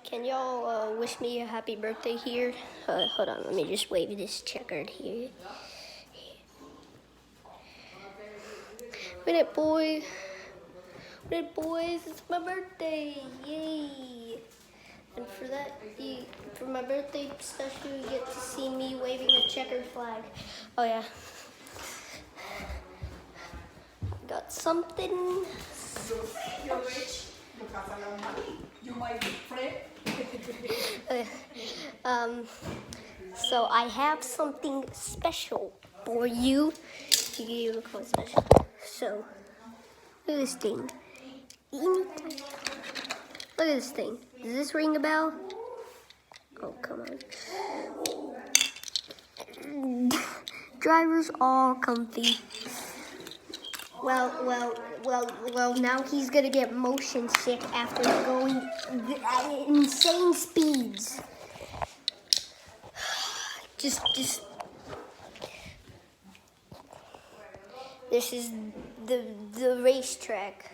Can y'all wish me a happy birthday here? Hold on, let me just wave this checkered here. Wait it, boy. Wait it, boys. It's my birthday. Yay. And for that, for my birthday special, you get to see me waving a checkered flag. Oh, yeah. Got something. You're rich. You have a lot of money. You might be friend. So I have something special for you. You look how special. So, look at this thing. Look at this thing. Does this ring a bell? Oh, come on. Driver's all comfy. Well, now he's gonna get motion sick after going at insane speeds. Just. This is the racetrack.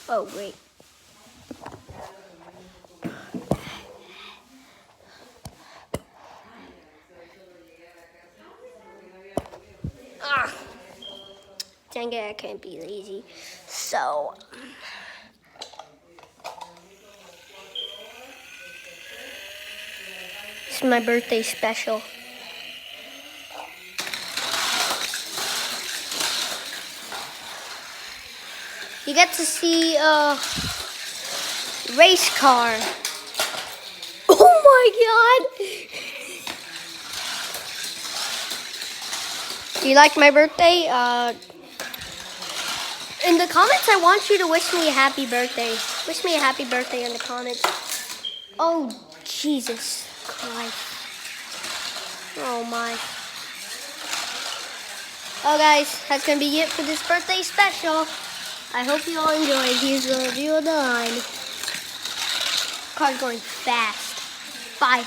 Oh, wait. Dang it, I can't be lazy. So, this is my birthday special. You get to see a race car. Oh my God! Do you like my birthday? In the comments, I want you to wish me a happy birthday. Wish me a happy birthday in the comments. Oh, Jesus Christ. Oh, my. Oh, guys, that's going to be it for this birthday special. I hope you all enjoyed. Here's the review of the line. Car's going fast. Bye.